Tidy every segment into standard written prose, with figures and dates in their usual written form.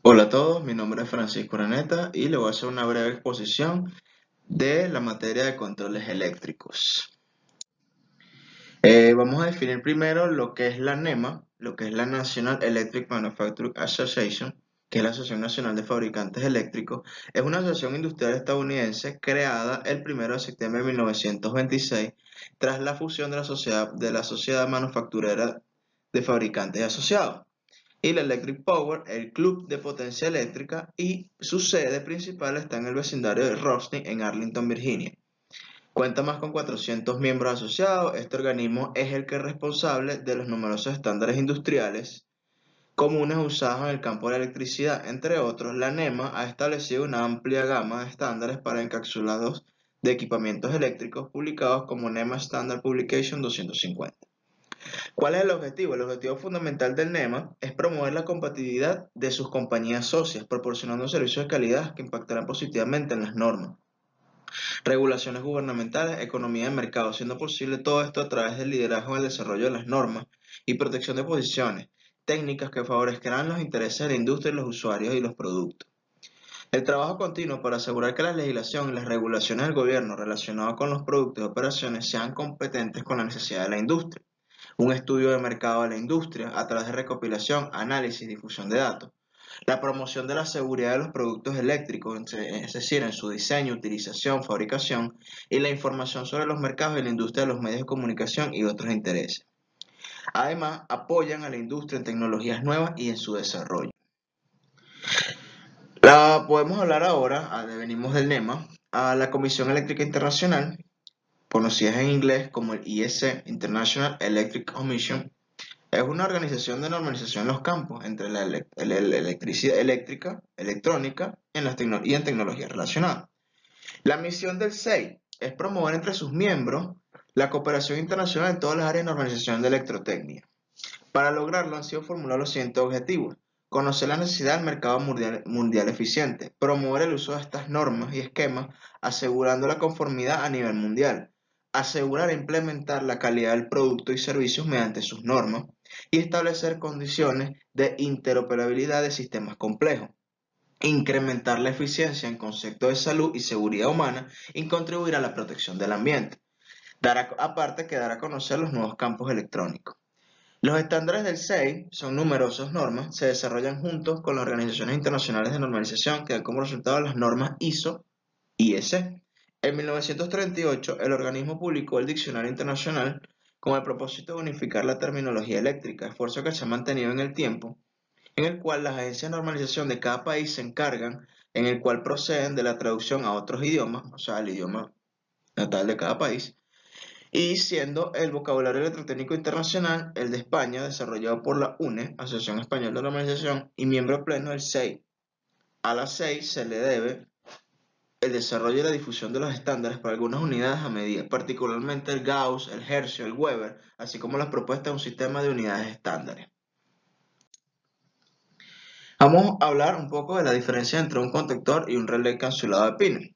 Hola a todos, mi nombre es Francisco Uraneta y le voy a hacer una breve exposición de la materia de controles eléctricos. Vamos a definir primero lo que es la NEMA, lo que es la National Electric Manufacturing Association, que es la Asociación Nacional de Fabricantes Eléctricos. Es una asociación industrial estadounidense creada el 1 de septiembre de 1926 tras la fusión de la Sociedad Manufacturera de Fabricantes Asociados y la Electric Power, el Club de Potencia Eléctrica, y su sede principal está en el vecindario de Rosny, en Arlington, Virginia. Cuenta más con 400 miembros asociados. Este organismo es el que es responsable de los numerosos estándares industriales comunes usados en el campo de la electricidad. Entre otros, la NEMA ha establecido una amplia gama de estándares para encapsulados de equipamientos eléctricos publicados como NEMA Standard Publication 250. ¿Cuál es el objetivo? El objetivo fundamental del NEMA es promover la compatibilidad de sus compañías socias, proporcionando servicios de calidad que impactarán positivamente en las normas, regulaciones gubernamentales, economía de mercado, siendo posible todo esto a través del liderazgo en el desarrollo de las normas y protección de posiciones técnicas que favorezcan los intereses de la industria y los usuarios y los productos. El trabajo continuo para asegurar que la legislación y las regulaciones del gobierno relacionadas con los productos y operaciones sean competentes con la necesidad de la industria. Un estudio de mercado de la industria a través de recopilación, análisis y difusión de datos. La promoción de la seguridad de los productos eléctricos, es decir, en su diseño, utilización, fabricación, y la información sobre los mercados y la industria de los medios de comunicación y otros intereses. Además, apoyan a la industria en tecnologías nuevas y en su desarrollo. Podemos hablar ahora, venimos del NEMA, a la Comisión Eléctrica Internacional, conocida en inglés como el IEC, International Electric Commission. Es una organización de normalización en los campos entre la electricidad eléctrica, electrónica y en tecnologías relacionadas. La misión del SEI es promover entre sus miembros la cooperación internacional en todas las áreas de normalización de electrotecnia. Para lograrlo han sido formulados los siguientes objetivos: conocer la necesidad del mercado mundial eficiente, promover el uso de estas normas y esquemas asegurando la conformidad a nivel mundial, asegurar e implementar la calidad del producto y servicios mediante sus normas y establecer condiciones de interoperabilidad de sistemas complejos, incrementar la eficiencia en conceptos de salud y seguridad humana y contribuir a la protección del ambiente. Aparte que dar a conocer los nuevos campos electrónicos. Los estándares del SEI son numerosas normas, se desarrollan juntos con las organizaciones internacionales de normalización que dan como resultado las normas ISO-IEC. En 1938, el organismo publicó el Diccionario Internacional con el propósito de unificar la terminología eléctrica, esfuerzo que se ha mantenido en el tiempo, en el cual las agencias de normalización de cada país se encargan, en el cual proceden de la traducción a otros idiomas, o sea, el idioma natal de cada país, y siendo el vocabulario electrotécnico internacional el de España, desarrollado por la UNE, Asociación Española de Normalización, y miembro pleno del SEI. A la SEI se le debe el desarrollo y la difusión de los estándares para algunas unidades a medida, particularmente el Gauss, el Hertz, el Weber, así como las propuestas de un sistema de unidades estándares. Vamos a hablar un poco de la diferencia entre un contactor y un relé encapsulado de pines.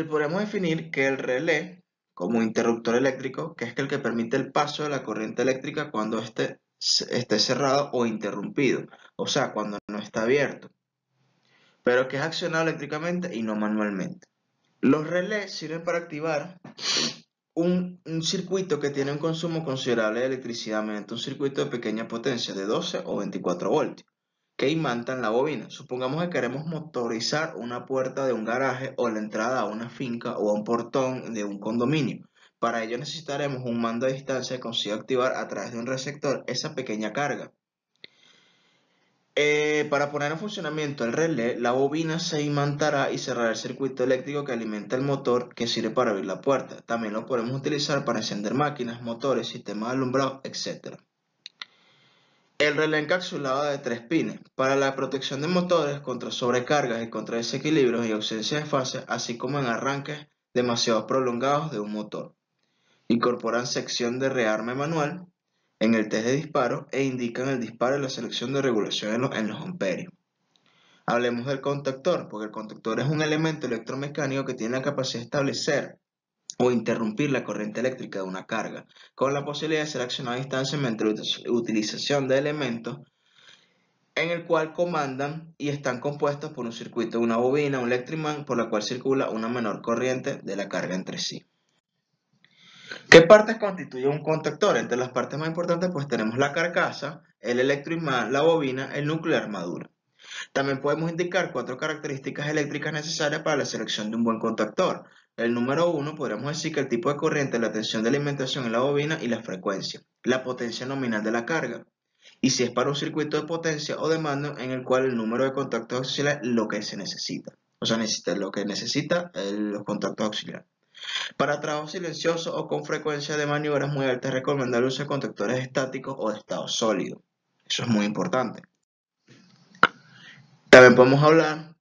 Podemos definir que el relé como interruptor eléctrico, que es el que permite el paso de la corriente eléctrica cuando esté cerrado o interrumpido, o sea, cuando no está abierto, pero que es accionado eléctricamente y no manualmente. Los relés sirven para activar un circuito que tiene un consumo considerable de electricidad mediante un circuito de pequeña potencia de 12 o 24 voltios que imantan la bobina. Supongamos que queremos motorizar una puerta de un garaje o la entrada a una finca o a un portón de un condominio. Para ello necesitaremos un mando a distancia que consiga activar a través de un receptor esa pequeña carga. Para poner en funcionamiento el relé, la bobina se imantará y cerrará el circuito eléctrico que alimenta el motor que sirve para abrir la puerta. También lo podemos utilizar para encender máquinas, motores, sistemas de alumbrado, etc. El relé encapsulado de 3 pines, para la protección de motores contra sobrecargas y contra desequilibrios y ausencia de fase, así como en arranques demasiado prolongados de un motor. Incorporan sección de rearme manual en el test de disparo e indican el disparo y la selección de regulación en los amperios. Hablemos del contactor, porque el contactor es un elemento electromecánico que tiene la capacidad de establecer o interrumpir la corriente eléctrica de una carga, con la posibilidad de ser accionado a distancia mediante la utilización de elementos en el cual comandan y están compuestos por un circuito de una bobina, un electroimán, por la cual circula una menor corriente de la carga entre sí. ¿Qué partes constituye un contactor? Entre las partes más importantes pues tenemos la carcasa, el electroimán, la bobina, el núcleo y la armadura. También podemos indicar 4 características eléctricas necesarias para la selección de un buen contactor. El número 1, podríamos decir que el tipo de corriente, la tensión de alimentación en la bobina y la frecuencia, la potencia nominal de la carga, y si es para un circuito de potencia o de mando en el cual el número de contactos auxiliares es lo que se necesita. O sea, necesita lo que necesita los contactos auxiliares. Para trabajo silencioso o con frecuencia de maniobras muy altas es recomendable usar contactores estáticos o de estado sólido. Eso es muy importante. También podemos hablar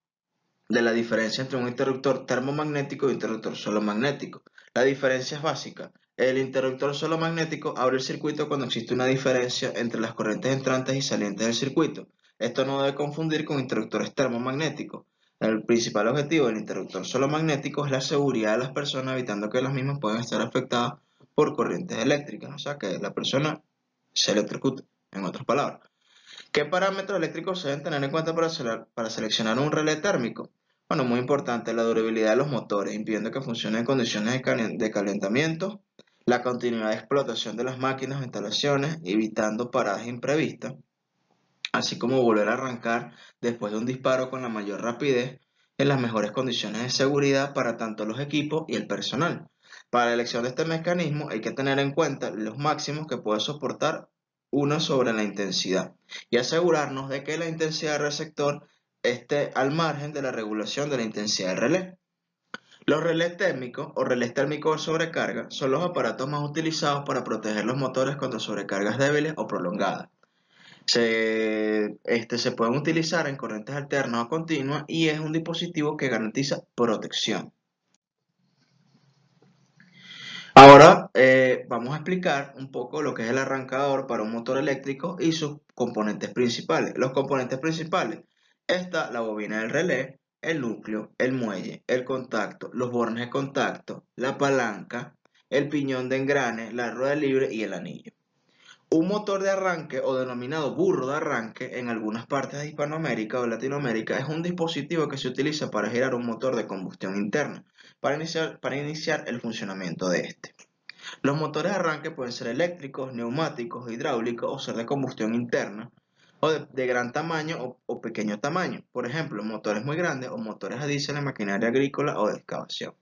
de la diferencia entre un interruptor termomagnético y un interruptor solo magnético. La diferencia es básica. El interruptor solo magnético abre el circuito cuando existe una diferencia entre las corrientes entrantes y salientes del circuito. Esto no debe confundir con interruptores termomagnéticos. El principal objetivo del interruptor solo magnético es la seguridad de las personas, evitando que las mismas puedan estar afectadas por corrientes eléctricas, o sea que la persona se electrocute, en otras palabras. ¿Qué parámetros eléctricos se deben tener en cuenta para seleccionar un relé térmico? Bueno, muy importante, la durabilidad de los motores, impidiendo que funcione en condiciones de calentamiento, la continuidad de explotación de las máquinas o instalaciones, evitando paradas imprevistas, así como volver a arrancar después de un disparo con la mayor rapidez en las mejores condiciones de seguridad para tanto los equipos y el personal. Para la elección de este mecanismo hay que tener en cuenta los máximos que puede soportar uno sobre la intensidad y asegurarnos de que la intensidad del receptor esté al margen de la regulación de la intensidad del relé. Los relés térmicos o relés térmicos de sobrecarga son los aparatos más utilizados para proteger los motores contra sobrecargas débiles o prolongadas. Se pueden utilizar en corrientes alternas o continuas y es un dispositivo que garantiza protección. Ahora vamos a explicar un poco lo que es el arrancador para un motor eléctrico y sus componentes principales. Los componentes principales, está la bobina del relé, el núcleo, el muelle, el contacto, los bornes de contacto, la palanca, el piñón de engrane, la rueda libre y el anillo. Un motor de arranque o denominado burro de arranque en algunas partes de Hispanoamérica o Latinoamérica es un dispositivo que se utiliza para girar un motor de combustión interna para iniciar el funcionamiento de este. Los motores de arranque pueden ser eléctricos, neumáticos, hidráulicos o ser de combustión interna o de gran tamaño o pequeño tamaño. Por ejemplo, motores muy grandes o motores a diésel en maquinaria agrícola o de excavación.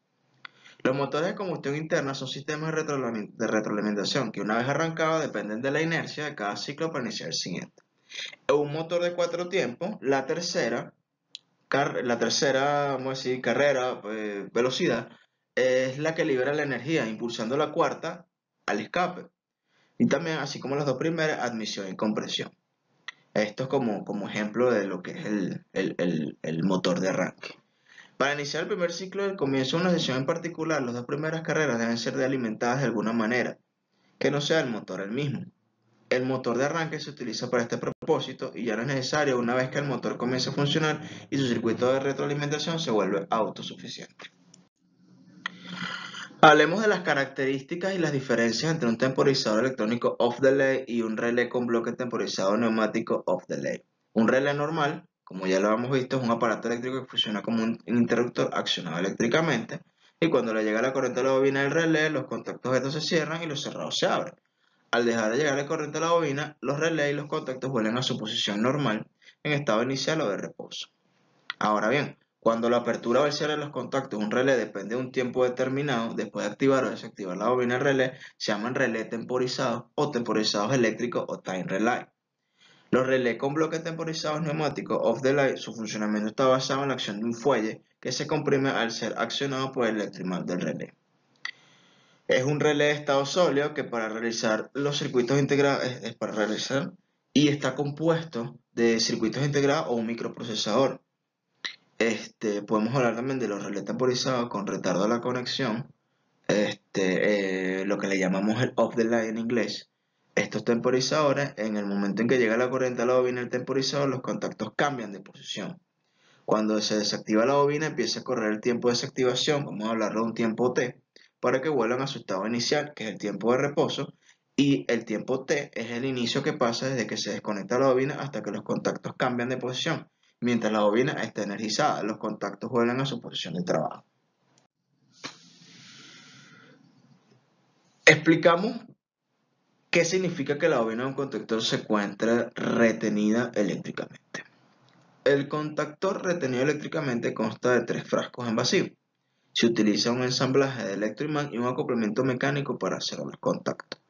Los motores de combustión interna son sistemas de retroalimentación que una vez arrancados dependen de la inercia de cada ciclo para iniciar el siguiente. En un motor de 4 tiempos, la tercera vamos a decir, carrera, velocidad, es la que libera la energía, impulsando la cuarta al escape. Y también, así como las dos primeras, admisión y compresión. Esto es como ejemplo de lo que es el motor de arranque. Para iniciar el primer ciclo del comienzo de una sesión en particular, las dos primeras carreras deben ser alimentadas de alguna manera, que no sea el motor el mismo. El motor de arranque se utiliza para este propósito y ya no es necesario una vez que el motor comience a funcionar y su circuito de retroalimentación se vuelve autosuficiente. Hablemos de las características y las diferencias entre un temporizador electrónico off-delay y un relé con bloque temporizado neumático off-delay. Un relé normal, como ya lo hemos visto, es un aparato eléctrico que funciona como un interruptor accionado eléctricamente y cuando le llega la corriente a la bobina del relé, los contactos de estos se cierran y los cerrados se abren. Al dejar de llegar la corriente a la bobina, los relés y los contactos vuelven a su posición normal en estado inicial o de reposo. Ahora bien, cuando la apertura o el cierre de los contactos de un relé depende de un tiempo determinado, después de activar o desactivar la bobina del relé, se llaman relés temporizados o temporizados eléctricos o time relay. Los relés con bloques temporizados neumáticos off-delay, su funcionamiento está basado en la acción de un fuelle que se comprime al ser accionado por el electroimán del relé. Es un relé de estado sólido que para realizar los circuitos integrados es para realizar y está compuesto de circuitos integrados o un microprocesador. Podemos hablar también de los relés temporizados con retardo a la conexión, lo que le llamamos el off-delay en inglés. Estos temporizadores, en el momento en que llega la corriente a la bobina del temporizador, los contactos cambian de posición. Cuando se desactiva la bobina, empieza a correr el tiempo de desactivación, vamos a hablarlo de un tiempo T, para que vuelvan a su estado inicial, que es el tiempo de reposo, Y el tiempo T es el inicio que pasa desde que se desconecta la bobina hasta que los contactos cambian de posición. Mientras la bobina está energizada, los contactos vuelven a su posición de trabajo. Explicamos qué significa que la bobina de un contactor se encuentre retenida eléctricamente. El contactor retenido eléctricamente consta de 3 frascos en vacío. Se utiliza un ensamblaje de electroimán y un acoplamiento mecánico para cerrar los contactos.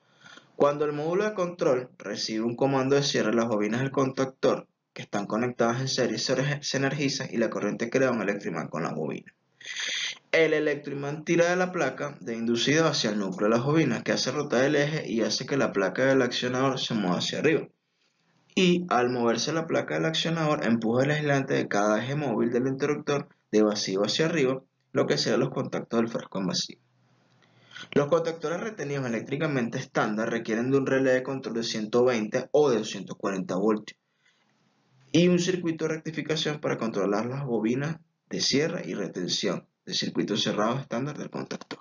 Cuando el módulo de control recibe un comando de cierre, las bobinas del contactor que están conectadas en serie se energizan y la corriente crea un electroimán con la bobina. El electroimán tira de la placa de inducido hacia el núcleo de las bobinas, que hace rotar el eje y hace que la placa del accionador se mueva hacia arriba. Y al moverse la placa del accionador, empuja el aislante de cada eje móvil del interruptor de vacío hacia arriba, lo que sea los contactos del frasco en vacío. Los contactores retenidos eléctricamente estándar requieren de un relé de control de 120 o de 240 voltios y un circuito de rectificación para controlar las bobinas de cierre y retención del circuito cerrado estándar del contactor.